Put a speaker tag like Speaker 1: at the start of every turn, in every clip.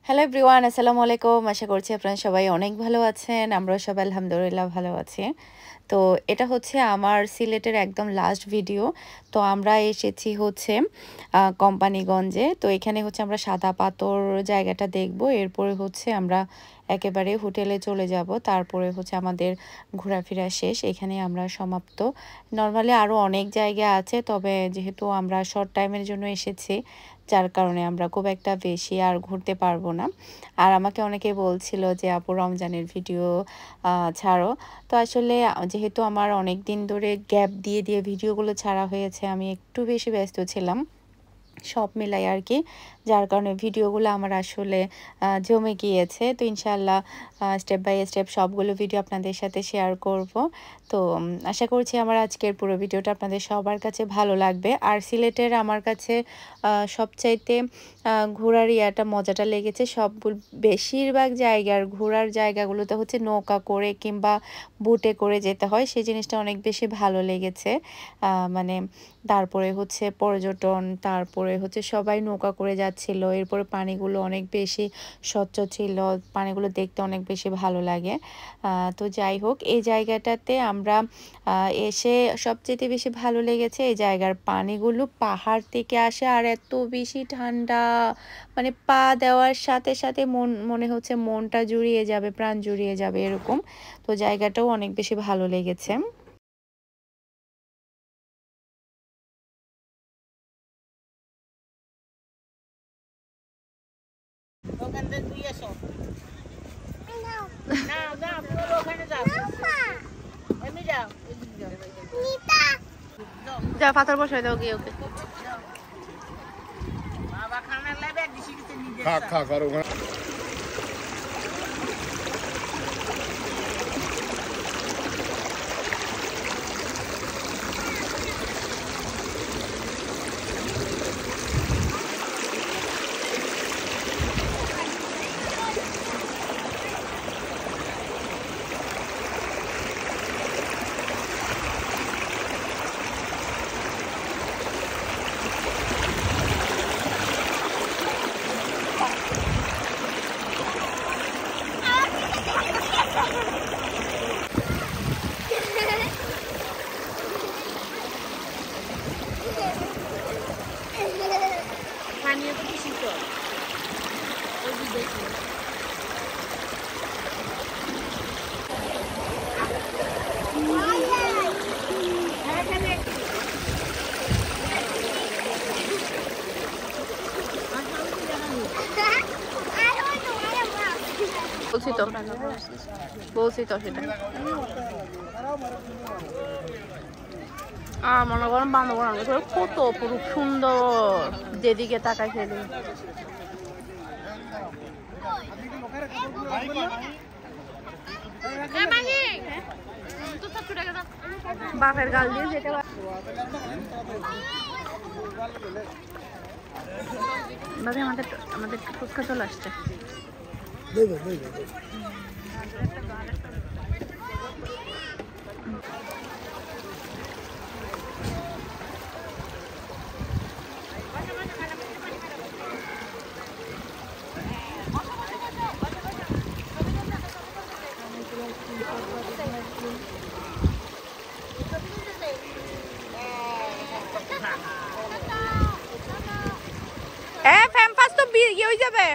Speaker 1: Hello everyone, আসসালামু আলাইকুম। আশা করছি আপনারা সবাই অনেক ভালো আছেন। আমরাও সবাই আলহামদুলিল্লাহ ভালো আছি। তো এটা হচ্ছে আমার সিলেটের একদম লাস্ট ভিডিও। তো আমরা এসেছি হচ্ছে কোম্পানিগঞ্জে। তো এখানে হচ্ছে আমরা সাদা পাথর জায়গাটা দেখব। এরপরে হচ্ছে আমরা একেবারে হোটেলে চলে যাব। তারপরে হচ্ছে আমাদের ঘোরাফেরা শেষ। এখানে আমরা সমাপ্ত। নরমালি আরও অনেক জায়গা আছে, তবে যেহেতু আমরা শর্ট টাইমের জন্য এসেছি, যার কারণে আমরা খুব একটা বেশি আর ঘুরতে পারবো না। আর আমাকে অনেকে বলছিল যে আপু রমজানের ভিডিও ছাড়ো। তো আসলে যেহেতু আমার অনেক দিন ধরে গ্যাপ দিয়ে দিয়ে ভিডিওগুলো ছাড়া হয়েছে, আমি একটু বেশি ব্যস্ত ছিলাম সব মিলাই আর কি, যার কারণে ভিডিওগুলো আমার আসলে জমে গিয়েছে। তো ইনশাআল্লাহ স্টেপ বাই স্টেপ সবগুলো ভিডিও আপনাদের সাথে শেয়ার করব। তো আশা করছি আমার আজকের পুরো ভিডিওটা আপনাদের সবার কাছে ভালো লাগবে। আর সিলেটের আমার কাছে সবচাইতে ঘোরার ইয়াটা মজাটা লেগেছে, সবগুলো বেশিরভাগ জায়গার ঘোরার জায়গাগুলোতে হচ্ছে নৌকা করে কিংবা বুটে করে যেতে হয়, সেই জিনিসটা অনেক বেশি ভালো লেগেছে। মানে তারপরে হচ্ছে পর্যটন, তারপরে হচ্ছে সবাই নৌকা করে যাচ্ছিল, এরপরে পানিগুলো অনেক বেশি স্বচ্ছ ছিল, পানিগুলো দেখতে অনেক বেশি ভালো লাগে। তো যাই হোক, এই জায়গাটাতে আমরা এসে সবচেয়ে বেশি ভালো লেগেছে এই জায়গার পানিগুলো পাহাড় থেকে আসে আর এত বেশি ঠান্ডা, মানে পা দেওয়ার সাথে সাথে মনে হচ্ছে মনটা জুড়িয়ে যাবে, প্রাণ জুড়িয়ে যাবে এরকম। তো জায়গাটাও অনেক বেশি ভালো লেগেছে। যা পাথর বসাই দাও গিয়ে ওকে।
Speaker 2: খা খা করো।
Speaker 1: পানিও তো কি শীতল, ওই যে দেখি বলছি তো, সেটা মনে করেন বান্ধবন কত পুরো সুন্দর, যেদিকে তাকাই সেদিকে। বাপের গাল দিয়ে যেতে ভাবে আমাদের আমাদের ফুচকা চলে আসছে। ফ্যাম্পাস তো ইয়ে হয়ে যাবে।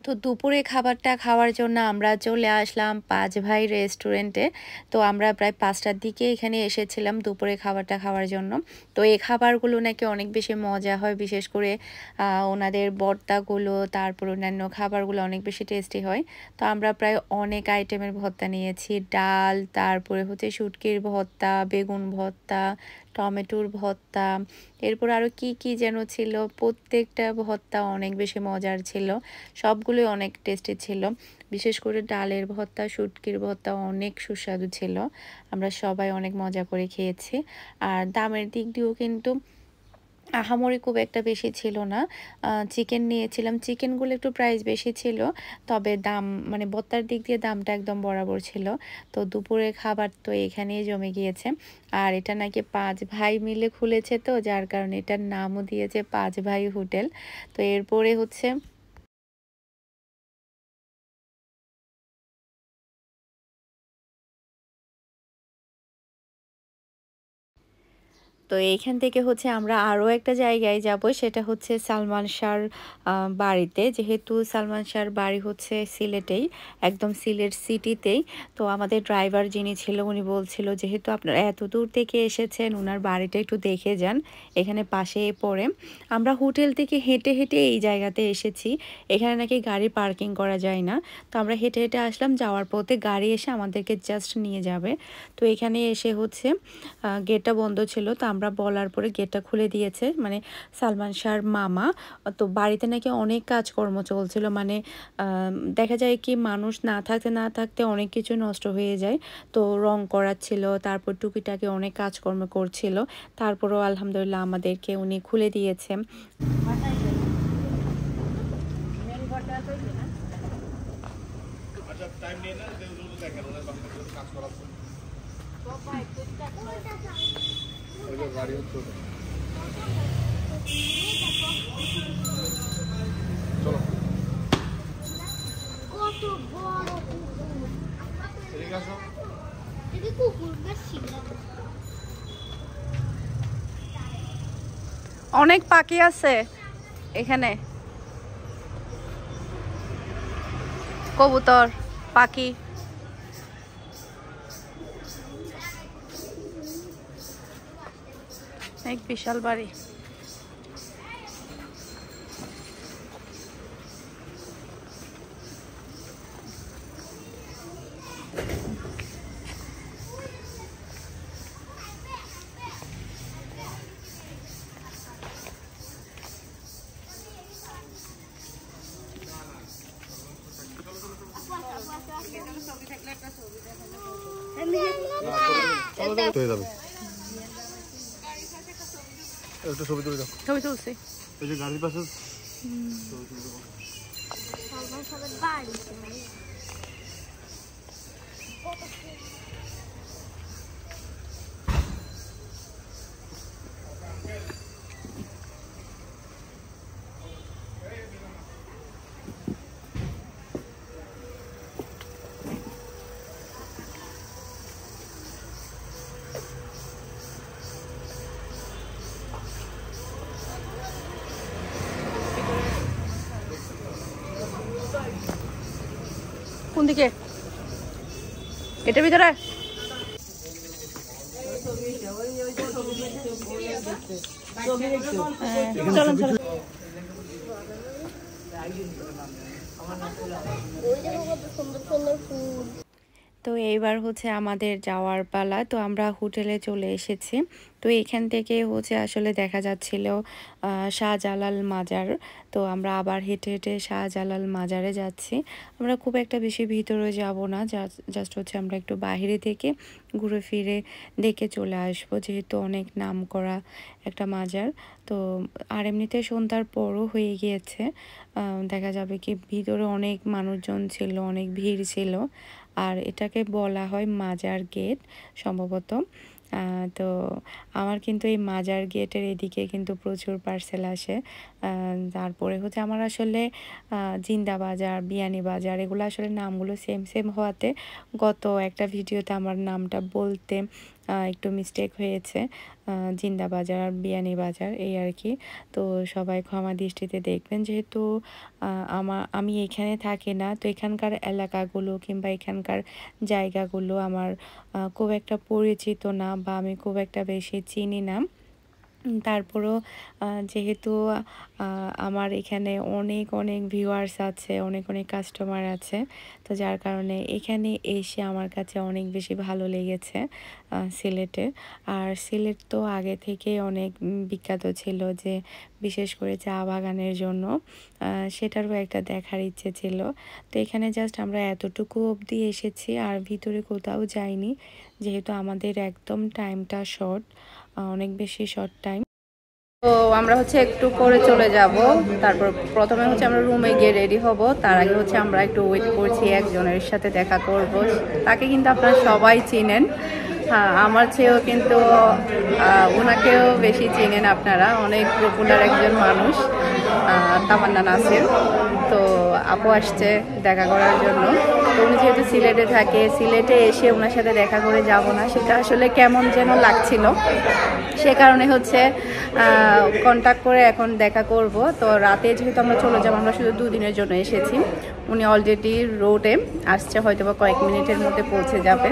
Speaker 1: তো দুপুরে খাবারটা খাওয়ার জন্য আমরা চলে আসলাম পাঁচ ভাই রেস্টুরেন্টে। তো আমরা প্রায় 5টার দিকে এখানে এসেছিলাম দুপুরে খাবারটা খাওয়ার জন্য। তো এই খাবারগুলো নাকি অনেক বেশি মজা হয়, বিশেষ করে ওনাদের ভর্তাগুলো, তারপর অন্যান্য খাবারগুলো অনেক বেশি টেস্টি হয়। তো আমরা প্রায় অনেক আইটেমের ভর্তা নিয়েছি, ডাল, তারপরে হচ্ছে শুটকির ভর্তা, বেগুন ভর্তা, টমেটোর ভর্তা, এরপর আরও কি কি যেন ছিল, প্রত্যেকটা ভর্তা অনেক বেশি মজার ছিল, সবগুলোই অনেক টেস্টি ছিল। বিশেষ করে ডালের ভর্তা, শুটকির ভর্তা অনেক সুস্বাদু ছিল। আমরা সবাই অনেক মজা করে খেয়েছি। আর দামের দিক দিয়েও কিন্তু আহামরি খুব একটা বেশি ছিল না। চিকেন নিয়েছিলাম। চিকেনগুলো একটু প্রাইস বেশি ছিল। তবে দাম মানে ভর্তার দিক দিয়ে দামটা একদম বরাবর ছিল। তো দুপুরের খাবার তো এখানেই জমে গিয়েছে। আর এটা নাকি ৫ ভাই মিলে খুলেছে, তো যার কারণে এটার নামও দিয়েছে ৫ ভাই হোটেল। তো এরপরে হচ্ছে তো এইখান থেকে হচ্ছে আমরা আরও একটা জায়গায় যাব, সেটা হচ্ছে সালমান শাহর বাড়িতে। যেহেতু সালমান শাহর বাড়ি হচ্ছে সিলেটেই, একদম সিলেট সিটিতেই। তো আমাদের ড্রাইভার যিনি ছিল উনি বলছিল যেহেতু আপনারা এত দূর থেকে এসেছেন ওনার বাড়িটা একটু দেখে যান, এখানে পাশেই পড়ে। আমরা হোটেল থেকে হেঁটে হেঁটে এই জায়গাতে এসেছি। এখানে নাকি গাড়ি পার্কিং করা যায় না। তো আমরা হেঁটে হেঁটে আসলাম, যাওয়ার পথে গাড়ি এসে আমাদেরকে জাস্ট নিয়ে যাবে। তো এখানে এসে হচ্ছে গেটটা বন্ধ ছিল, তো আমরা বলার পরে গেটটা খুলে দিয়েছে মানে সালমান শাহর মামা। তো বাড়িতে নাকি অনেক কাজকর্ম চলছিল, মানে দেখা যায় কি মানুষ না থাকতে না থাকতে অনেক কিছু নষ্ট হয়ে যায়। তো রং করাচ্ছিল, তারপর টুকিটাকি অনেক কাজকর্ম করছিল। তারপরও আলহামদুলিল্লাহ আমাদেরকে উনি খুলে দিয়েছে।
Speaker 2: কত বড় এটা কুকুর ছিল।
Speaker 1: অনেক পাখি আছে এখানে, কবুতর, পাখি। এক বিশাল বাড়ি।
Speaker 3: ছবি তুলে দাও।
Speaker 1: ছবি তুলছি।
Speaker 3: এই যে গাড়ির পাশে
Speaker 1: কোন দিকে? এটার ভিতরে? চলুন চলুন।
Speaker 2: সুন্দর সুন্দর ফুল।
Speaker 1: তো এইবার হচ্ছে আমাদের যাওয়ার পালা। তো আমরা হোটেলে চলে এসেছি। তো এখান থেকে হচ্ছে আসলে দেখা যাচ্ছিল শাহজালাল মাজার। তো আমরা আবার হেঁটে হেঁটে শাহজালাল মাজারে যাচ্ছি। আমরা খুব একটা বেশি ভিতরে যাব না, জাস্ট হচ্ছে আমরা একটু বাইরে থেকে ঘুরে ফিরে দেখে চলে আসবো, যেহেতু অনেক নাম করা একটা মাজার। তো আর এমনিতে সন্ধ্যার পরও হয়ে গিয়েছে, দেখা যাবে কি ভিতরে অনেক মানুষজন ছিল, অনেক ভিড় ছিল। আর এটাকে বলা হয় মাজার গেট সম্ভবত। তো আমার কিন্তু এই মাজার গেটের এদিকে কিন্তু প্রচুর পার্সেল আসে। তারপরে হচ্ছে আমার আসলে জিন্দা বাজার, বিয়ানী বাজার এগুলো আসলে নামগুলো সেম সেম হওয়াতে গত একটা ভিডিওতে আমার নামটা বলতে একটু মিস্টেক হয়েছে। জিন্দা বাজার আর বিয়ানী বাজার এই আর কি। তো সবাই ক্ষমা দৃষ্টিতে দেখবেন, যেহেতু আমি এখানে থাকি না, তো এখানকার এলাকাগুলো কিংবা এখানকার জায়গাগুলো আমার খুব একটা পরিচিত না, বা আমি খুব একটা বেশি চিনি না। তারপরও যেহেতু আমার এখানে অনেক অনেক ভিউয়ার্স আছে, অনেক অনেক কাস্টমার আছে, তো যার কারণে এখানে এসে আমার কাছে অনেক বেশি ভালো লেগেছে সিলেটে। আর সিলেট তো আগে থেকে অনেক বিখ্যাত ছিল, যে বিশেষ করে চা বাগানের জন্য, সেটারও একটা দেখার ইচ্ছে ছিল। তো এখানে জাস্ট আমরা এতটুকু অবধি এসেছি, আর ভিতরে কোথাও যাইনি, যেহেতু আমাদের একদম টাইমটা শর্ট, অনেক বেশি শর্ট টাইম। তো আমরা হচ্ছে একটু পরে চলে যাব। তারপর প্রথমে হচ্ছে আমরা রুমে গিয়ে রেডি হব। তার আগে হচ্ছে আমরা একটু ওয়েট করছি, একজনের সাথে দেখা করব। তাকে কিন্তু আপনারা সবাই চিনেন, হ্যাঁ আমার চেয়েও কিন্তু ওনাকেও বেশি চিনেন আপনারা, অনেক পপুলার একজন মানুষ, তামান্না নাসির। তো আপু আসছে দেখা করার জন্য। তো উনি যেহেতু সিলেটে থাকে, সিলেটে এসে ওনার সাথে দেখা করে যাব না, সেটা আসলে কেমন যেন লাগছিল, সে কারণে হচ্ছে কন্ট্যাক্ট করে এখন দেখা করব। তো রাতে যেহেতু আমরা চলে যাবো, আমরা শুধু 2 দিনের জন্য এসেছি। উনি অলরেডি রোডে আসছে, হয়তো বা কয়েক মিনিটের মধ্যে পৌঁছে যাবে।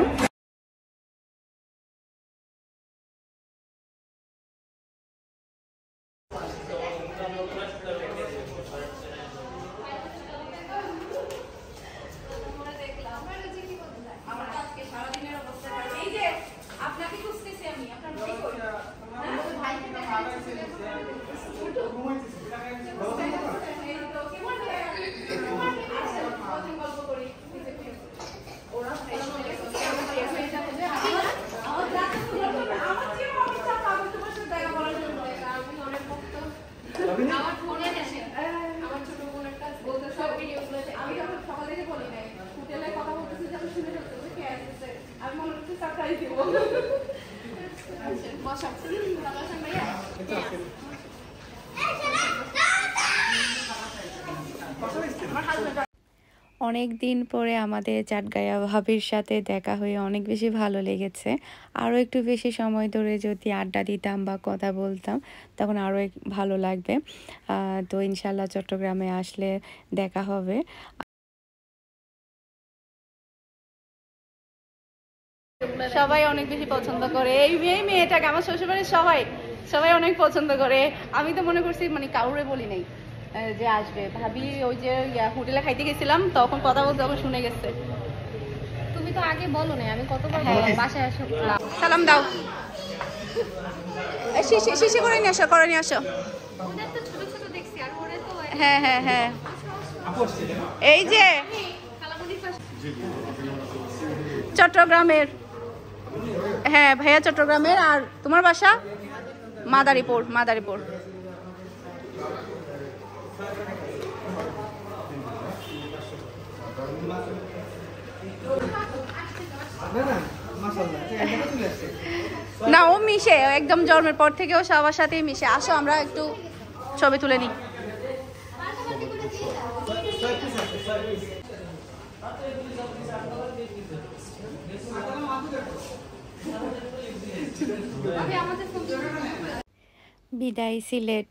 Speaker 1: অনেক দিন পরে আমাদের চাটগাঁয়া ভাবির সাথে দেখা হয়ে অনেক বেশি ভালো লেগেছে। আরও একটু বেশি সময় ধরে যদি আড্ডা দিতাম বা কথা বলতাম, তখন আরও ভালো লাগবে। তো ইনশাল্লাহ চট্টগ্রামে আসলে দেখা হবে। সবাই অনেক বেশি পছন্দ করে এই মেয়েটাকে, আমার শ্বশুরবাড়ির সবাই সবাই অনেক পছন্দ করে। আমি তো মনে করছি মানে কাউরে বলি নাই যে আসবে। ভাবি ওই যে হোটেলে খাইতে গেছিলাম, তখন কথা বলতে আমার শুনে গেছে।
Speaker 2: তুমি তো আগে বলো না, আমি কতবার বাসায় আসো।
Speaker 1: সালাম দাও, শিশি করে নিয়ে আসো, করে নিয়ে আসো।
Speaker 2: ওদের তো ছোট ছোট দেখছি, আর ওরে তো
Speaker 1: হ্যাঁ হ্যাঁ হ্যাঁ, এই যে চট্টগ্রামের, হ্যাঁ ভাইয়া চট্টগ্রামের। আর তোমার বাসা? মাদারীপুর। মাদারীপুর। না ও মিশে একদম, জন্মের পর থেকে ও সবার সাথেই মিশে। আসো আমরা একটু ছবি তুলে নিই। বিদায় সিলেট,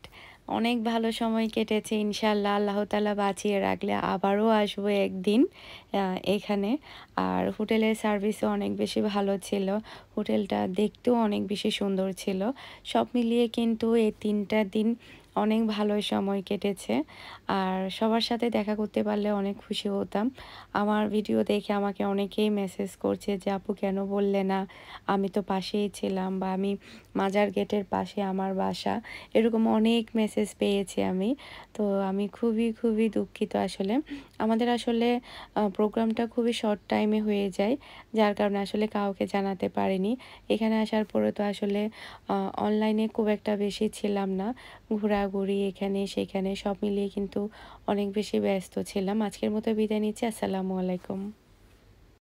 Speaker 1: অনেক ভালো সময় কেটেছে। ইনশাল্লাহ আল্লাহ তাআলা বাঁচিয়ে রাখলে আবারও আসবো একদিন এখানে। আর হোটেলের সার্ভিসও অনেক বেশি ভালো ছিল, হোটেলটা দেখতেও অনেক বেশি সুন্দর ছিল। সব মিলিয়ে কিন্তু এই 3টা দিন অনেক ভালো সময় কেটেছে। আর সবার সাথে দেখা করতে পারলে অনেক খুশি হতাম। আমার ভিডিও দেখে আমাকে অনেকেই মেসেজ করছে যে আপু কেন বললে না, আমি তো পাশেই ছিলাম, বা আমি মাজার গেটের পাশে আমার বাসা, এরকম অনেক মেসেজ পেয়েছি আমি। তো আমি খুবই খুবই দুঃখিত। আসলে আমাদের আসলে প্রোগ্রামটা খুবই শর্ট টাইমে হয়ে যায়, যার কারণে আসলে কাউকে জানাতে পারিনি। এখানে আসার পরে তো আসলে অনলাইনে খুব একটা বেশি ছিলাম না, ঘোরাঘুরি এখানে সেখানে সব মিলিয়ে কিন্তু অনেক বেশি ব্যস্ত ছিলাম। আজকের মতো বিদায় নিচ্ছি। আসসালামু আলাইকুম।